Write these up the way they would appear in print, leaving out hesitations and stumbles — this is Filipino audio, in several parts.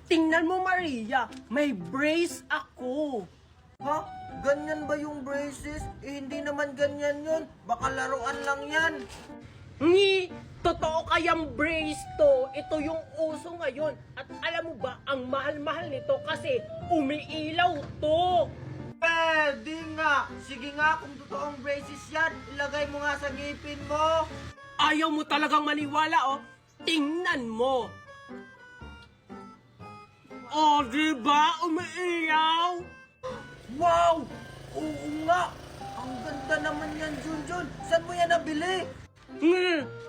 Tingnan mo, Maria, may brace ako. Ha? Ganyan ba yung braces? Hindi naman ganyan yun. Baka laruan lang yan. Totoo kayang brace to. Ito yung uso ngayon. At alam mo ba, ang mahal-mahal nito kasi umiilaw to. Pwede nga. Sige nga, kung totoong braces yan, ilagay mo nga sa ngipin mo. Ayaw mo talagang maniwala, oh. Tingnan mo. Oh, diba? Umiilaw. Wow! Oo nga. Ang ganda naman yan, Junjun. Saan mo yan nabili?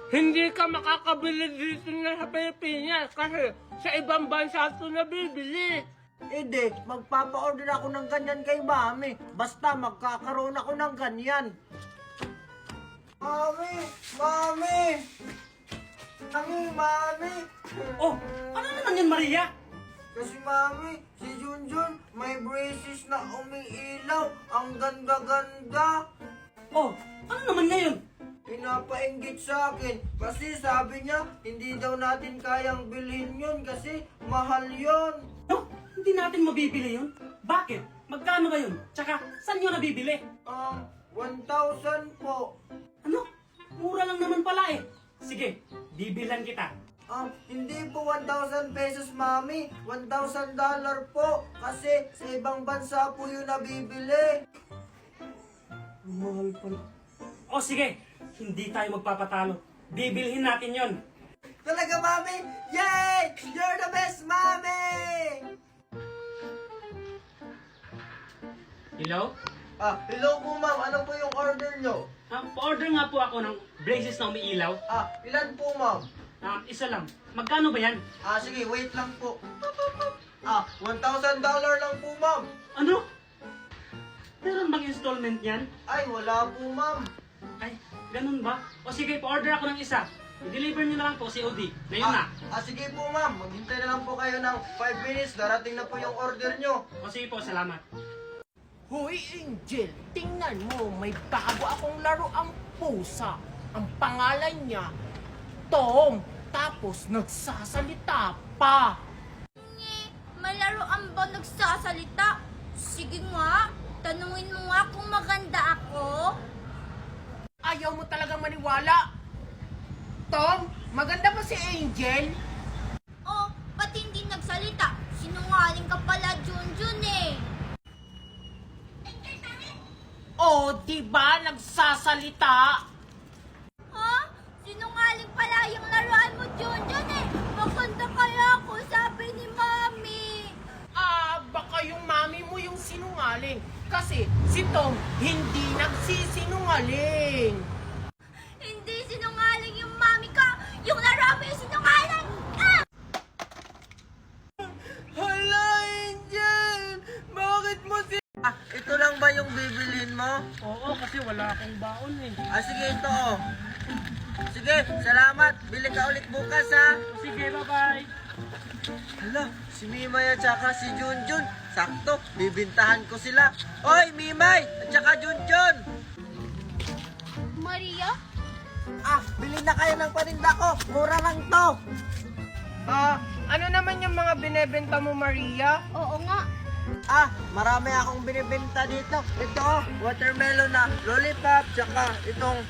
Hindi ka makakabili dito na sa Pilipinas kasi sa ibang bansa ito nabibili. Hindi, magpapa-order ako ng ganyan kay Mami. Basta magkakaroon ako ng ganyan. Mami! Mami! Mami! Oh, ano naman yan, Maria? Kasi Mami, si Junjun may braces na umiilaw. Ang ganda-ganda. Oh, ano naman ngayon? Pinapainggit sa akin kasi sabi niya hindi daw natin kayang bilhin yun kasi mahal yun. No, hindi natin mabibili yun. Bakit? Magkano ba yun? Tsaka, saan nyo nabibili? 1,000 po. Ano? Mura lang naman pala eh. Sige, bibilan kita. Hindi po 1,000 pesos, Mami. $1,000 po. Kasi sa ibang bansa po yun nabibili. Mahal pala. O sige, hindi tayo magpapatalo. Bibilhin natin yon. Talaga, Mami? Yay! You're the best, Mami! Hello? Hello po, Ma'am. Ano po yung order nyo? Pa-order nga po ako ng braces na umiilaw. Ilan po, Ma'am? Isa lang. Magkano ba yan? Sige, wait lang po. $1,000 lang po, Ma'am. Ano? Meron bang installment yan? Ay, wala po, Ma'am. Ay, ganun ba? O sige, pa-order ako ng isa. I-deliver nyo na lang po COD. Ngayon na. Sige po, Ma'am. Maghintay na lang po kayo ng 5 minutes. Darating na po yung order nyo. O sige po, salamat. Hoy, Angel, tingnan mo, may bago akong laruang pusa. Ang pangalan niya, Tom. Tapos nagsasalita pa. May laruan ba nagsasalita? Sige nga, tanungin mo nga kung maganda ako. Ayaw mo talagang maniwala. Tom, maganda ba si Angel? Oh, ba't hindi nagsalita? Sinungaling ka pala, Junjun eh. Oh, di ba nagsasalita? Ha? Sinungaling pala yung laruan mo, Junjun eh. Maganda kaya ako, sabi ni Mami. Baka yung mami mo yung sinungaling. Kasi si Tom hindi nagsisinungaling. Hindi sinungaling yung Mami ko. Yung laruan mo yung sinungaling. Ah! Hala, Angel! Bakit mo ito lang ba yung bibilin mo? Oo, kasi wala akong baon eh. Sige, ito oh. Sige, salamat. Bili ka ulit bukas, ha? Sige, bye-bye. Hala, si Mimay at saka si Junjun. Sakto, bibintahan ko sila. Oy, Mimay! At saka Junjun! Maria? Bili na kayo ng paninda ko. Mura lang to. Ano naman yung mga binebenta mo, Maria? Oo nga. Marami akong binibenta dito. Ito, watermelon na lollipop, tsaka itong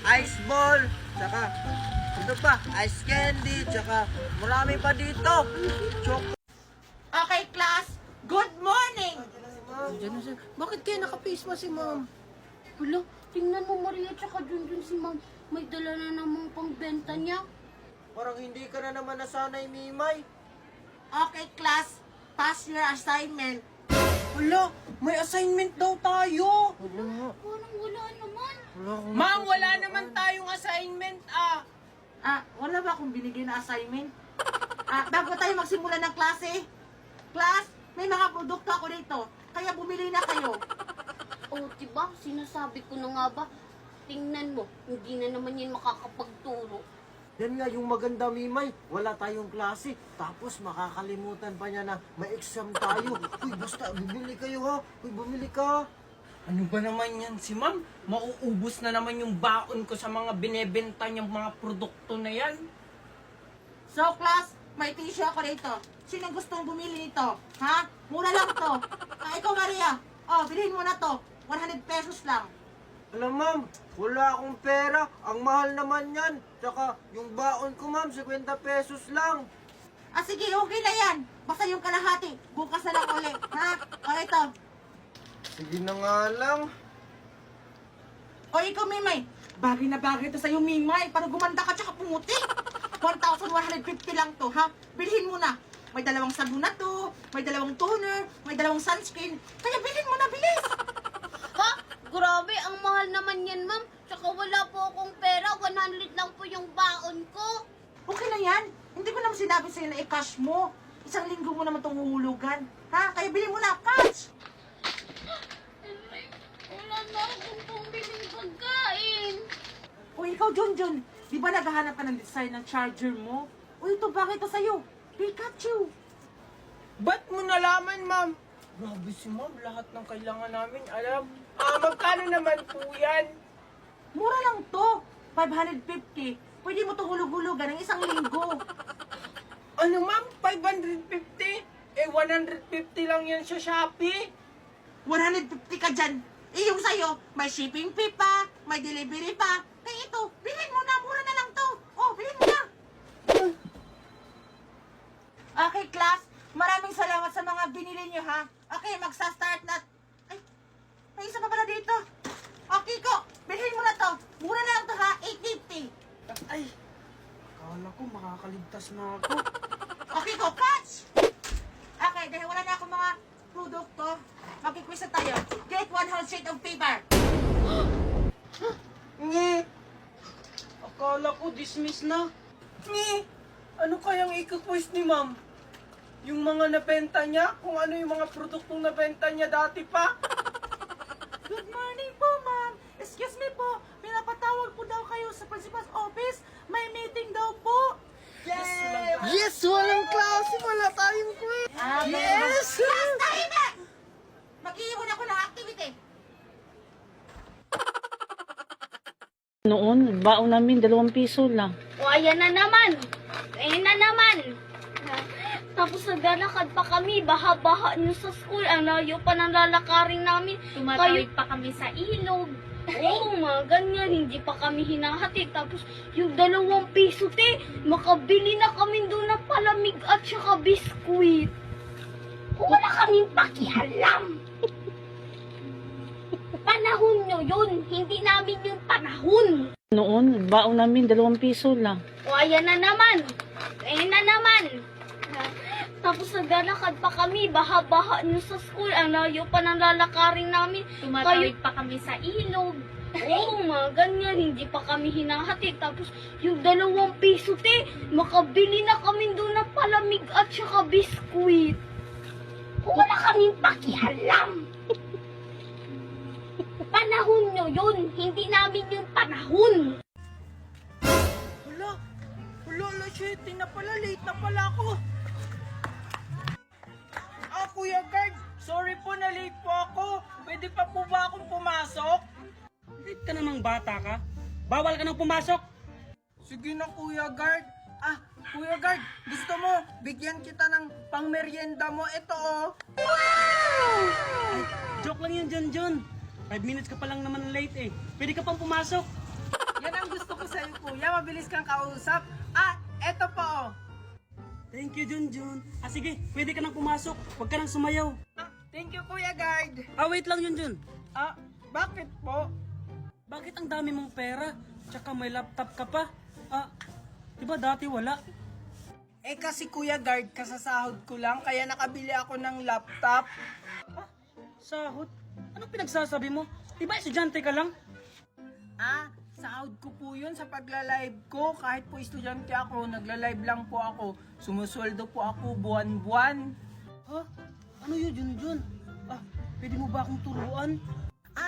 ice ball, tsaka ito pa, ice candy, tsaka marami pa dito. Okay, class. Good morning. Bakit kaya naka-face mask si ma'am? Wala, tingnan mo Maria tsaka Junjun si Ma'am. May dala na namang pangbenta niya. Parang hindi ka na naman nasanay, Mimay. Okay, class. Pass your assignment. Wala, may assignment daw tayo. Parang wala naman. Ma'am, wala naman tayong assignment, Wala ba akong binigyan na assignment? Bago tayo magsimula ng klase. Class, may mga produkto ako dito. Kaya bumili na kayo. Oh, diba? Sinasabi ko na nga ba? Tingnan mo, hindi na naman yan makakapagturo. Yan nga yung maganda, Mimay. Wala tayong klase. Tapos makakalimutan pa niya na may exam tayo. Uy, basta bumili kayo, ha? Uy, bumili ka. Ano ba naman yan si ma'am? Mauubos na naman yung baon ko sa mga binebenta niyang mga produkto na yan. So class, may tissue ako dito. Sino gustong bumili nito? Ha? Mura lang to. Ikaw, Maria. Bilhin mo na to. 100 pesos lang. Alam ma'am, wala akong pera. Ang mahal naman yan. Tsaka yung baon ko ma'am, 50 pesos lang. Sige, okay na yan. Basta yung kalahati. Bukas na lang ulit. Ha? Ito. Sige na nga lang. Ikaw, Mimay. Bagay na bagay to sa'yo, Mimay. Para gumanda ka tsaka pumuti. 1,150 lang to, ha? Bilhin mo na. May dalawang sabon na to, may dalawang toner, may dalawang sunscreen. Kaya bilhin mo na, bilis. Ha? Grabe, ang mahal naman yan, ma'am. Tsaka wala po akong pera. 100 lang po yung baon ko. Okay na yan. Hindi ko naman sinabi sa'yo na i-cash mo. Isang linggo mo naman itong huhulugan. Ha? Kaya bilhin mo na, cash. Wala na akong pumbiling pagkain. Ikaw, Junjun. Di ba naghahanap ka ng design ng charger mo? Ito, bakit ito sa'yo? Pikachu. Ba't mo nalaman, ma'am? Grabe si ma'am, lahat ng kailangan namin alam. Magkano naman po yan? Mura lang to. 550. Pwede mo itong hulug-hulugan ng isang linggo. Ano ma'am, 550? 150 lang yan sa Shopee. 150 ka dyan. Yung sa'yo, may shipping fee pa, may delivery pa. Kaya ito, bilhin mo na, mura na lang to. Bilhin mo na. Okay, class. Maraming salamat sa mga binili niyo, ha? Okay, magsa-start na. Ay, may isa pa pala dito. Okay, ko. Bilhin mo na to. Mura na lang to, ha? 850. Ay, akala ko makakaligtas na ako. Okay, ko. Catch! Okay, dahil wala na akong mga produkto, mag-quiz na tayo. Get one whole sheet of paper. Ngi, Akala ko dismiss na. ngi. Ano kayang ikukwis ni ma'am? Yung mga nabenta niya? Kung ano yung mga produktong nabenta niya dati pa? Good morning po, ma'am. Excuse me po, pinapatawag po daw kayo sa principal's office. May meeting daw po. Yes! Walang klase! Wala tayong quiz! Yes! Class, tahimik! Mag-iwan ako ng activity. Noon, baon namin 2 piso lang. O, ayan na naman. Ayan na naman. Tapos naglalakad pa kami, baha-baha nyo sa school. Ang layo pa ng lalakarin namin. Tumatawid pa kami sa ilog. Oo, mga ganyan. Hindi pa kami hinahatid. Tapos yung 2 piso, te, makabili na kami doon ng palamig at saka biskuit. Wala kaming pakialam. Panahon nyo yun. Hindi namin yung panahon. Noon, baon namin 2 piso lang. O, ayan na naman. Ayan na naman. Tapos naglalakad pa kami, baha-baha nyo sa school. Ang layo pa ng lalakarin namin. Tumatawid pa kami sa ilog. Oo, mga ganyan. Hindi pa kami hinahatid. Tapos yung 2 piso, te, makabili na kami doon ng palamig at saka biskuit. Wala kaming pakialam. Panahon nyo yun. Hindi namin yung panahon. Wala, shit, na pala, late na pala ako. Kuya Guard, sorry po na late po ako. Pwede pa po ba akong pumasok? Late ka namang bata ka. Bawal ka nang pumasok. Sige na, Kuya Guard. Kuya Guard, gusto mo, bigyan kita ng pangmeryenda mo. Ito, oh. Ay, joke lang yan, John. 5 minutes ka pa lang naman late eh. Pwede ka pang pumasok. Yan ang gusto ko sa'yo, Kuya. Mabilis kang kausap. Eto po, oh. Thank you, Junjun. Sige, pwede ka nang pumasok. Huwag ka nang sumayaw. Thank you, Kuya Guard. Wait lang, Junjun. Bakit po? Bakit ang dami mong pera? Tsaka may laptop ka pa. Diba dati wala? Kasi Kuya Guard, kasasahod ko lang, kaya nakabili ako ng laptop. Sahod? Anong pinagsasabi mo? Diba estudyante ka lang? Sahod ko po yun sa pagla-live ko. Kahit po estudyante ako, nagla-live lang po ako. Sumusweldo po ako buwan-buwan. Ano yun, Junjun? Pwede mo ba akong turuan?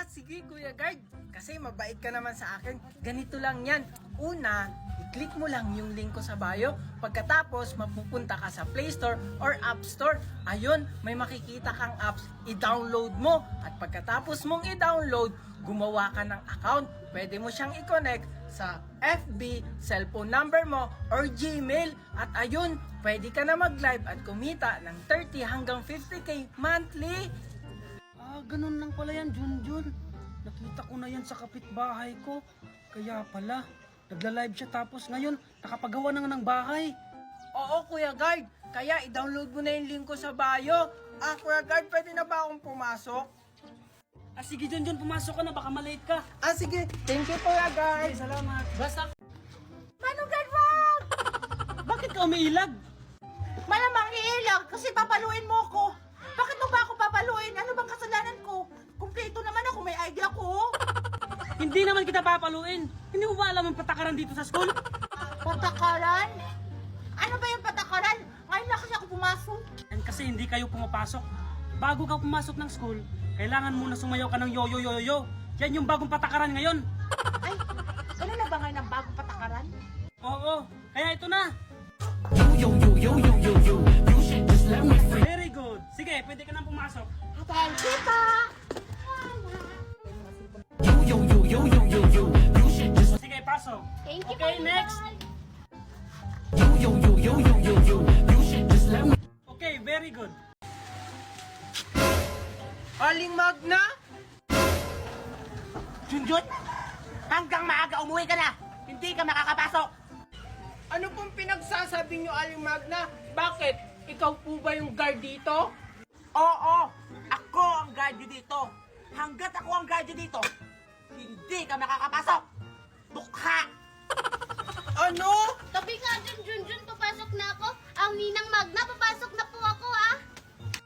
Sige Kuya Guard. Kasi mabait ka naman sa akin. Ganito lang yan. Una, i-click mo lang yung link ko sa bio. Pagkatapos, mapupunta ka sa Play Store or App Store. Ayun, may makikita kang apps. I-download mo. At pagkatapos mong i-download, gumawa ka ng account. Pwede mo siyang i-connect sa FB, cellphone number mo, or Gmail. At ayun, pwede ka na mag-live at kumita ng 30 hanggang 50k monthly. Ganun lang pala yan, Junjun. Nakita ko na yan sa kapitbahay ko. Kaya pala, nagla-live siya tapos ngayon, nakapagawa na nga ng bahay. Oo, Kuya Guard. Kaya i-download mo na yung link ko sa bio. Kuya Guard, pwede na ba akong pumasok? Sige, Junjun, pumasok ka na, baka malate ka. Sige. Thank you, Kuya Guard. Salamat. Basta Manong guard, wag! Bakit ka umiilag? Malamang iilag kasi papaluin mo ko. Bakit mo ba ako papaluin? Ano bang kasalanan ko? Kumpleto naman ako, may idea ko. Hindi naman kita papaluin. Hindi mo ba alam ang patakaran dito sa school? Patakaran? Ano ba yung patakaran? Ngayon na kasi ako pumasok. And kasi hindi kayo pumapasok. Bago ka pumasok ng school, kailangan muna sumayaw ka ng yo-yo-yo-yo. Yan yung bagong patakaran ngayon. Ay, ano na ba ngayon ang bagong patakaran? Oo, kaya ito na. Very good. Sige, pwede ka nang pumasok. Thank you pa! Sige, pasok. Thank you, Okay, Manong next. Guard. Okay, very good. Aling Magna? Junjun, hanggang maaga umuwi ka na. Hindi ka makakapasok. Ano pong pinagsasabi niyo, Aling Magna? Bakit? Ikaw po ba yung guard dito? Oo, ako ang guard dito. Hanggat ako ang guard dito, hindi ka makakapasok. Dukha! Ano? Tabi nga dyan, Junjun, papasok na ako. Ang Ninang Magna, papasok na po ako, ha?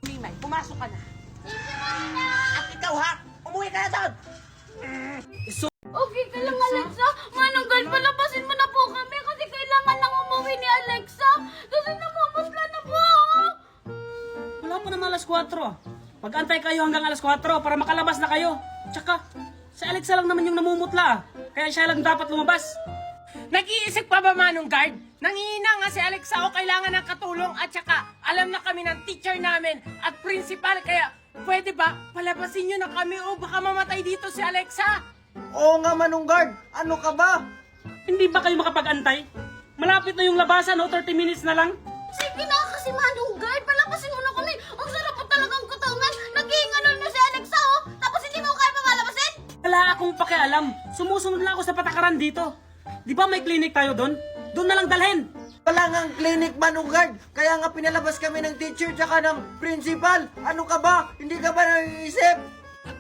Mimay, pumasok ka na. Thank you, Magna. At ikaw ha, umuwi ka na doon. Okay ka lang, Alexa. Manong Guard, palabasin mo na po kami kasi kailangan lang umuwi ni Alexa. Kasi namamasla na po ako. Wala pa naman alas 4. Mag-antay kayo hanggang alas 4 para makalabas na kayo. Tsaka, si Alexa lang naman yung namumutla. Kaya siya lang dapat lumabas. Nag-iisip pa ba, Manong Guard? Nangihina nga si Alexa o kailangan ng katulong at saka alam na kami ng teacher namin at principal kaya pwede ba palabasin nyo na kami o baka mamatay dito si Alexa? Oo nga, Manong Guard. Ano ka ba? Hindi ba kayo makapag-antay? Malapit na yung labasan, 30 minutes na lang. Sige na kasi, Manong Guard. Palabasin mo na kami. Ang sarap po talagang katawan. Naghihingalon na si Alexa, oh. Tapos hindi mo kaya mamalabasin? Wala akong pakialam. Sumusunod lang ako sa patakaran dito. Di ba may clinic tayo doon? Doon na lang dalhin. Wala nga ang clinic, Manong Guard. Kaya nga pinalabas kami ng teacher tsaka ng principal. Ano ka ba? Hindi ka ba naiisip?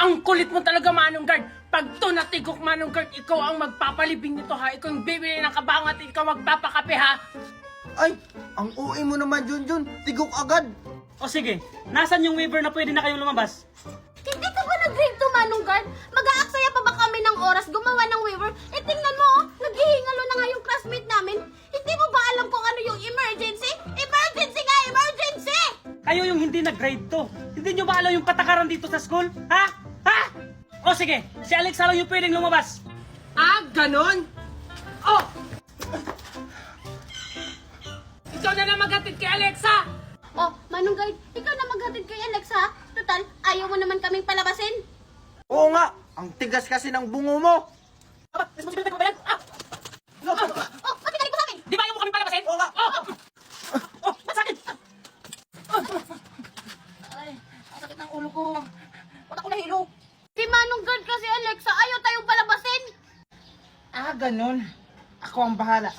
Ang kulit mo talaga, Manong Guard. Pag to natigok, Manong Guard, ikaw ang magpapalibing nito ha. Ikaw yung bibili ng kabangat, ikaw magpapakape ha. Ay, ang uwi mo naman, Junjun. Tigok agad. O sige, nasan yung waiver na pwede na kayong lumabas? Hindi ka ba nag-grade to, Manong Guard? Mag-aaksaya pa ba kami ng oras gumawa ng waiver? Eh, tingnan mo, oh. Naghihingalo na nga yung classmate namin. Hindi mo ba alam kung ano yung emergency? Emergency nga, emergency! Kayo yung hindi nag-grade to. Hindi nyo ba alam yung patakaran dito sa school? Ha? Ha? O sige, si Alexa lang yung pwedeng lumabas. Ganon? Oh! Ikaw na lang maghatid kay Alexa! Oh, Manong Guard, ikaw na maghatid kay Alexa, ha? Total, ayaw mo naman kaming palabasin. Oo nga, ang tigas kasi ng bungo mo. Responsibility ko ba yan? Oh, pati ka rin po sa amin! Di ba ayaw mo kami palabasin? Oo nga. Ba't sa akin? Ay, ang sakit ng ulo ko. Ba't ako nahilo? Si Manong Guard kasi, Alexa, ayaw tayong palabasin. Ganon. Ako ang bahala.